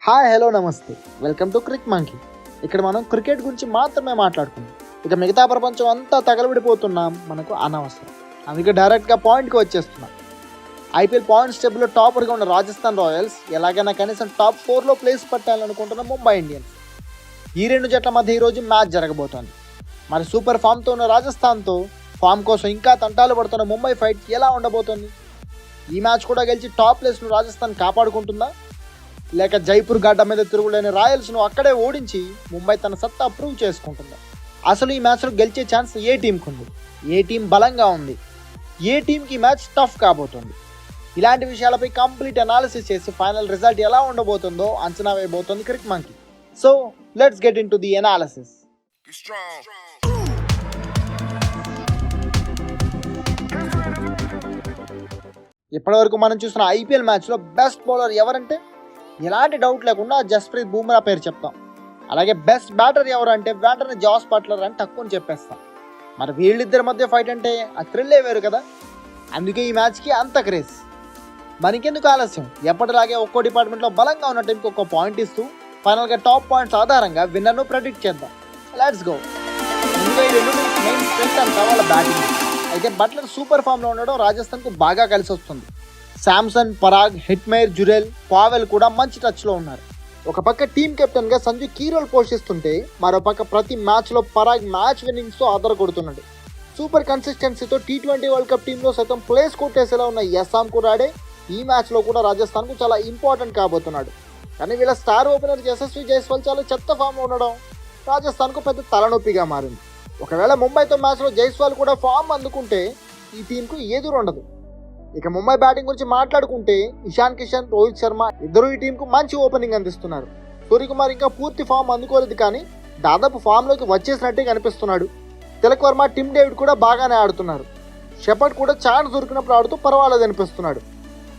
Hi hello నమస్తే, welcome to Crick monkey. ఇక్కడ మనం క్రికెట్ గురించి మాత్రమే మాట్లాడుకుందాం. ఇక మిగతా ప్రపంచం అంతా తగలబడిపోతున్నాం మనకు అనవసరం. అందుకే డైరెక్ట్గా పాయింట్కి వచ్చేస్తున్నాం. ఐపీఎల్ పాయింట్స్ టేబుల్లో టాపర్గా ఉన్న రాజస్థాన్ రాయల్స్ ఎలాగైనా కనీసం టాప్ 4లో ప్లేస్ పట్టాలనుకుంటున్న ముంబై ఇండియన్స్. ఈ రెండు జట్ల మధ్య ఈరోజు మ్యాచ్ జరగబోతోంది. మరి సూపర్ ఫామ్తో ఉన్న రాజస్థాన్తో ఫామ్ కోసం ఇంకా తంటాలు పడుతున్న ముంబై ఫైట్ ఎలా ఉండబోతోంది? ఈ మ్యాచ్ కూడా గెలిచి టాప్ ప్లేస్ను రాజస్థాన్ కాపాడుకుంటుందా, లేక జైపూర్ గడ్డ మీద తిరుగులేని రాయల్స్ను అక్కడే ఓడించి ముంబై తన సత్తా ప్రూవ్ చేసుకుంటుందా? అసలు ఈ మ్యాచ్లో గెలిచే ఛాన్స్ ఏ టీంకి ఉంది? ఏ టీం బలంగా ఉంది? ఏ టీంకి ఈ మ్యాచ్ టఫ్ కాబోతుంది? ఇలాంటి విషయాలపై కంప్లీట్ అనాలిసిస్ చేసి ఫైనల్ రిజల్ట్ ఎలా ఉండబోతుందో అంచనా వేయబోతోంది Cric Monkey. So let's get into the analysis. ఇప్పటివరకు మనం చూసిన ఐపీఎల్ మ్యాచ్లో బెస్ట్ బౌలర్ ఎవరంటే ఎలాంటి డౌట్ లేకుండా జస్ప్రీత్ బూమ్రా పేరు చెప్తాం. అలాగే బెస్ట్ బ్యాటర్ ఎవరు అంటే వెంటనే జాస్ బట్లర్ అని తక్కువ చెప్పేస్తాం. మరి వీళ్ళిద్దరి మధ్య ఫైట్ అంటే ఆ థ్రిల్లే వేరు కదా. అందుకే ఈ మ్యాచ్కి అంత క్రేజ్. మనకెందుకు ఆలస్యం, ఎప్పటిలాగే ఒక్కో డిపార్ట్మెంట్లో బలంగా ఉన్న టీంకి ఒక్కో పాయింట్ ఇస్తూ ఫైనల్గా టాప్ పాయింట్స్ ఆధారంగా విన్నర్ను ప్రెడిక్ట్ చేద్దాం. Let's go. ముందుగా ఈ రెండు మెయిన్ స్ట్రెంత్ అంతా వాళ్ళ బ్యాటింగ్. అయితే బట్లర్ సూపర్ ఫామ్లో ఉండడం రాజస్థాన్కు బాగా కలిసి వస్తుంది. శాంసన్, పరాగ్, హిట్మైర్, జురెల్, పావెల్ కూడా మంచి టచ్లో ఉన్నారు. ఒక పక్క టీమ్ కెప్టెన్గా సంజు కీ రోల్ పోషిస్తుంటే మరో పక్క ప్రతి మ్యాచ్లో పరాగ్ మ్యాచ్ విన్నింగ్స్తో ఆధార కొడుతున్నాడు. సూపర్ కన్సిస్టెన్సీతో T20 వరల్డ్ కప్ టీంలో సైతం ప్లేస్ కొట్టేసేలా ఉన్న యస్సాం కురాడే ఈ మ్యాచ్లో కూడా రాజస్థాన్కు చాలా ఇంపార్టెంట్ కాబోతున్నాడు. కానీ వీళ్ళ స్టార్ ఓపెనర్ యశస్వి జైస్వాల్ చాలా చెత్త ఫామ్లో ఉండడం రాజస్థాన్కు పెద్ద తలనొప్పిగా మారింది. ఒకవేళ ముంబైతో మ్యాచ్లో జైస్వాల్ కూడా ఫామ్ అందుకుంటే ఈ టీంకు ఎదురు ఉండదు. ఇక ముంబై బ్యాటింగ్ గురించి మాట్లాడుకుంటే ఇషాన్ కిషన్, రోహిత్ శర్మ ఇద్దరు ఈ టీంకు మంచి ఓపెనింగ్ అందిస్తున్నారు. సూర్యకుమార్ ఇంకా పూర్తి ఫామ్ అందుకోలేదు, కానీ దాదాపు ఫామ్లోకి వచ్చేసినట్టే కనిపిస్తున్నాడు. తిలక్ వర్మ, టిమ్ డేవిడ్ కూడా బాగానే ఆడుతున్నారు. షెపర్డ్ కూడా ఛాన్స్ దొరికినప్పుడు ఆడుతూ పర్వాలేదు అనిపిస్తున్నాడు.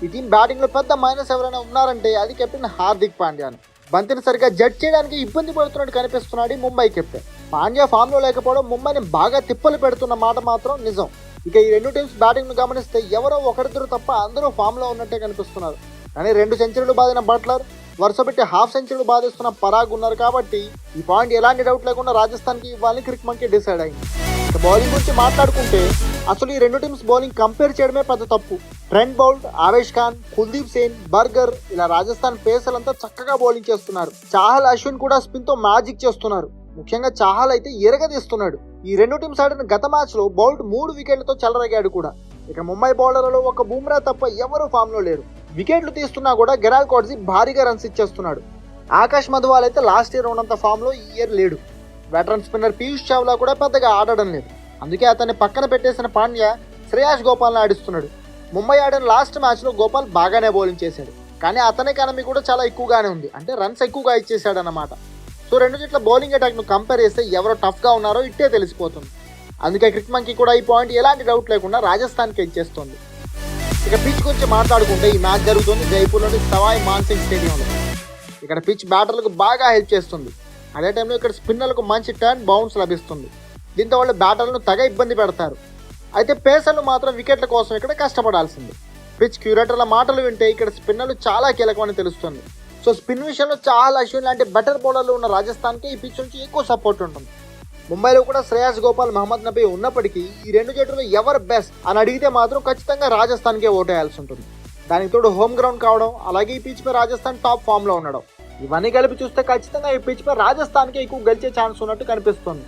ఈ టీం బ్యాటింగ్లో పెద్ద మైనస్ ఎవరైనా ఉన్నారంటే అది కెప్టెన్ హార్దిక్ పాండ్యా. బంతిని సరిగ్గా జడ్జ్ చేయడానికి ఇబ్బంది పడుతున్నట్టు కనిపిస్తున్నాడు ముంబై కెప్టెన్. పాండ్యా ఫామ్లో లేకపోవడం ముంబైని బాగా తిప్పలు పెడుతున్న మాట మాత్రం నిజం. ఇక ఈ రెండు టీమ్స్ బ్యాటింగ్ను గమనిస్తే ఎవరో ఒకరిద్దరు తప్ప అందరూ ఫామ్లో ఉన్నట్టే కనిపిస్తున్నారు. కానీ 2 సెంచరీలు బాదిన బట్లర్, వరుస పెట్టి హాఫ్ సెంచరీలు బాధిస్తున్న పరాగ్ ఉన్నారు. కాబట్టి ఈ పాయింట్ ఎలాంటి డౌట్ లేకుండా రాజస్థాన్కి ఇవ్వాలని క్రిక్ మంకీ డిసైడ్ అయింది. ఇక బౌలింగ్ గురించి మాట్లాడుకుంటే అసలు ఈ రెండు టీమ్స్ బౌలింగ్ కంపేర్ చేయడమే పెద్ద తప్పు. Trent Boult, Avesh Khan, Kuldeep Sen, burger ఇలా రాజస్థాన్ పేసర్లంతా చక్కగా బౌలింగ్ చేస్తున్నారు. చాహల్, అశ్విన్ కూడా స్పిన్తో మ్యాజిక్ చేస్తున్నారు. ముఖ్యంగా చాహల్ అయితే ఎరగదీస్తున్నాడు. ఈ రెండు టీమ్స్ ఆడిన గత మ్యాచ్లో బౌల్ట్ 3 వికెట్లతో చెలరేగాడు కూడా. ఇక ముంబై బౌలర్లలో ఒక బూమ్రా తప్ప ఎవరూ ఫామ్లో లేరు. వికెట్లు తీస్తున్నా కూడా గెరాల్ కోట్జీ భారీగా రన్స్ ఇచ్చేస్తున్నాడు. ఆకాష్ మధువాల్ అయితే లాస్ట్ ఇయర్ ఉన్నంత ఫామ్లో ఈ ఇయర్ లేడు. వెటరన్ స్పిన్నర్ పీయూష్ చావ్లా కూడా పెద్దగా ఆడడం లేదు. అందుకే అతన్ని పక్కన పెట్టేసిన పాండ్యా శ్రేయాస్ గోపాల్ని ఆడిస్తున్నాడు. ముంబై ఆడిన లాస్ట్ మ్యాచ్లో గోపాల్ బాగానే బౌలింగ్ చేశాడు, కానీ అతని ఎకానమీ కూడా చాలా ఎక్కువగానే ఉంది. అంటే రన్స్ ఎక్కువగా ఇచ్చేసాడు అన్నమాట. సో రెండు జట్ల బౌలింగ్ అటాక్ను కంపేర్ చేస్తే ఎవరో టఫ్గా ఉన్నారో ఇట్టే తెలిసిపోతుంది. అందుకే క్రిక్ మంకీ కూడా ఈ పాయింట్ ఎలాంటి డౌట్ లేకుండా రాజస్థాన్కి ఇచ్చేస్తుంది. ఇక పిచ్ గురించి మాట్లాడుకుంటే ఈ మ్యాచ్ జరుగుతుంది జైపూర్లోని సవాయ్ మాన్సింగ్ స్టేడియంలో. ఇక్కడ పిచ్ బ్యాటర్లకు బాగా హెల్ప్ చేస్తుంది. అదే టైంలో ఇక్కడ స్పిన్నర్లకు మంచి టర్న్ బౌన్స్ లభిస్తుంది. దీంతో వాళ్ళు బ్యాటర్లను తెగ ఇబ్బంది పెడతారు. అయితే పేసర్లు మాత్రం వికెట్ల కోసం ఇక్కడ కష్టపడాల్సింది. పిచ్ క్యూరేటర్ల మాటలు వింటే ఇక్కడ స్పిన్నర్లు చాలా కీలకమని తెలుస్తుంది. సో స్పిన్ విషయంలో చాలా అశ్విన్ లాంటి బెటర్ బౌలర్లు ఉన్న రాజస్థాన్కి ఈ పిచ్ నుంచి ఎక్కువ సపోర్ట్ ఉంటుంది. ముంబైలో కూడా శ్రేయాస్ గోపాల్, మహమ్మద్ నబీ ఉన్నప్పటికీ ఈ రెండు జట్టులో ఎవరు బెస్ట్ అని అడిగితే మాత్రం ఖచ్చితంగా రాజస్థాన్కే ఓటేయాల్సి ఉంటుంది. దానికి తోడు హోమ్ గ్రౌండ్ కావడం, అలాగే ఈ పిచ్ పై రాజస్థాన్ టాప్ ఫామ్లో ఉండడం, ఇవన్నీ కలిపి చూస్తే ఖచ్చితంగా ఈ పిచ్ పై రాజస్థాన్కి ఎక్కువ గెలిచే ఛాన్స్ ఉన్నట్టు కనిపిస్తుంది.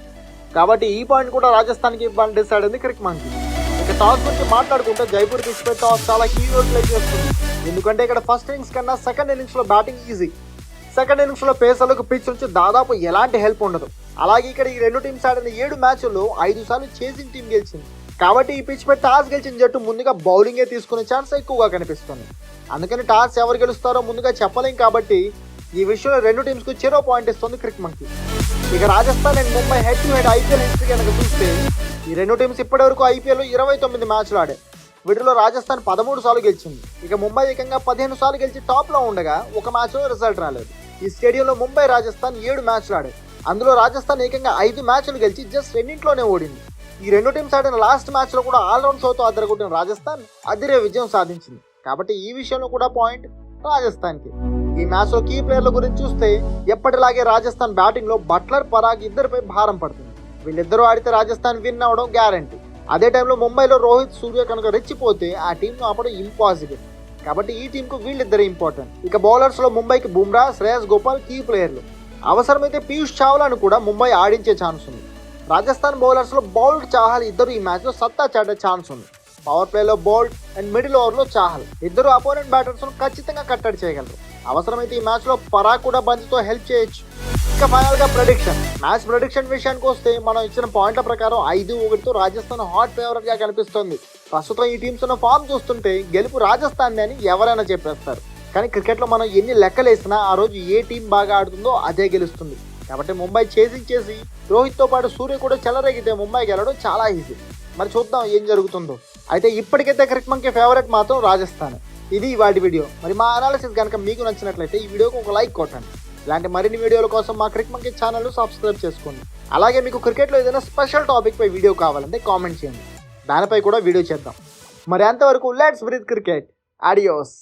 కాబట్టి ఈ పాయింట్ కూడా రాజస్థాన్కి ఇవ్వాలని డిసైడ్ అయింది క్రిక్ మంకీ. ఇక టాస్ గురించి మాట్లాడుకుంటే జైపూర్ పిచ్ పై టాస్ చాలా కీ రోల్ ప్లే చేస్తుంది. ఎందుకంటే ఇక్కడ ఫస్ట్ ఇన్నింగ్స్ కన్నా సెకండ్ ఇన్నింగ్స్లో బ్యాటింగ్ ఈజీ. సెకండ్ ఇన్నింగ్స్లో పేసర్లకు పిచ్ నుంచి దాదాపు ఎలాంటి హెల్ప్ ఉండదు. అలాగే ఇక్కడ ఈ రెండు టీమ్స్ ఆడిన 7 మ్యాచ్ల్లో 5 సార్లు చేసింగ్ టీం గెలిచింది. కాబట్టి ఈ పిచ్ పై టాస్ గెలిచిన జట్టు ముందుగా బౌలింగే తీసుకునే ఛాన్స్ ఎక్కువగా కనిపిస్తుంది. అందుకని టాస్ ఎవరు గెలుస్తారో ముందుగా చెప్పలేం. కాబట్టి ఈ విషయంలో రెండు టీమ్స్కు చెరో పాయింట్ ఇస్తుంది క్రిక్ మంకీ. ఇక Rajasthan and Mumbai head to head IPL history కనుక చూస్తే ఈ రెండు టీమ్స్ ఇప్పటివరకు ఐపీఎల్లో 29 మ్యాచ్లు ఆడాయి. వీటిలో రాజస్థాన్ 13 సార్లు గెలిచింది. ఇక ముంబై ఏకంగా 15 సార్లు గెలిచి టాప్లో ఉండగా ఒక మ్యాచ్లో రిజల్ట్ రాలేదు. ఈ స్టేడియంలో ముంబై, రాజస్థాన్ 7 మ్యాచ్లు ఆడాయి. అందులో రాజస్థాన్ ఏకంగా 5 మ్యాచ్లు గెలిచి జస్ట్ 2 ఓడింది. ఈ రెండు టీమ్స్ ఆడిన లాస్ట్ మ్యాచ్లో కూడా ఆల్రౌండ్ షోతో అదరగొట్టిన రాజస్థాన్ అదిరే విజయం సాధించింది. కాబట్టి ఈ విషయంలో కూడా పాయింట్ రాజస్థాన్కి. ఈ మ్యాచ్ లో కీ ప్లేయర్ల గురించి చూస్తే ఎప్పటిలాగే రాజస్థాన్ బ్యాటింగ్ లో బట్లర్, పరాగ్ ఇద్దరిపై భారం పడుతుంది. వీళ్ళిద్దరూ ఆడితే రాజస్థాన్ విన్ అవడం గ్యారంటీ. అదే టైంలో ముంబైలో రోహిత్, సూర్య కనుక రెచ్చిపోతే ఆ టీంను ఆపడం ఇంపాసిబుల్. కాబట్టి ఈ టీంకు వీళ్ళిద్దరు ఇంపార్టెంట్. ఇక బౌలర్స్ లో ముంబైకి బుమ్రా, శ్రేయస్ గోపాల్ కీ ప్లేయర్లు. అవసరమైతే పీయూష్ చావ్లాను కూడా ముంబై ఆడించే ఛాన్స్ ఉంది. రాజస్థాన్ బౌలర్స్ లో బౌల్ట్, చాహల్ ఇద్దరు ఈ మ్యాచ్ లో సత్తా చాటే ఛాన్స్ ఉంది. పవర్ ప్లే లో బౌల్ట్ అండ్ మిడిల్ ఓవర్ లో చాహల్ ఇద్దరు అపోనెంట్ బ్యాటర్స్ ను ఖచ్చితంగా కట్టడి చేయగలరు. అవసరమైతే ఈ మ్యాచ్ లో పరాగ్ కూడా బంతితో హెల్ప్ చేయొచ్చు. ఇక ఫైనల్ గా ప్రెడిక్షన్. మ్యాచ్ ప్రెడిక్షన్ విషయానికి వస్తే మనం ఇచ్చిన పాయింట్ల ప్రకారం 5-1తో రాజస్థాన్ హాట్ ఫేవరెట్ గా కనిపిస్తుంది. ప్రస్తుతం ఈ టీమ్స్ ఉన్న ఫామ్ చూస్తుంటే గెలుపు రాజస్థాన్ అని ఎవరైనా చెప్పేస్తారు. కానీ క్రికెట్ లో మనం ఎన్ని లెక్కలేసినా ఆ రోజు ఏ టీం బాగా ఆడుతుందో అదే గెలుస్తుంది. కాబట్టి ముంబై చేసింగ్ చేసి రోహిత్ తో పాటు సూర్య కూడా చెలరేగితే ముంబై గెలవడం చాలా ఈజీ. మరి చూద్దాం ఏం జరుగుతుందో. అయితే ఇప్పటికైతే క్రికెట్ మంకి ఫేవరెట్ మాత్రం రాజస్థాన్. ఇది వాటి వీడియో. మరి మా అనాలిసిస్ కనుక మీకు నచ్చినట్లయితే ఈ వీడియోకి ఒక లైక్ కొట్టండి. ఇలాంటి మరిన్ని వీడియోల కోసం మా క్రికెట్ మంకి ఛానల్ సబ్స్క్రైబ్ చేసుకోండి. అలాగే మీకు క్రికెట్లో ఏదైనా స్పెషల్ టాపిక్ పై వీడియో కావాలంటే కామెంట్ చేయండి, దానిపై కూడా వీడియో చేద్దాం. మరి అంతవరకు లెట్స్ బ్రీత్ క్రికెట్. ఆడియోస్.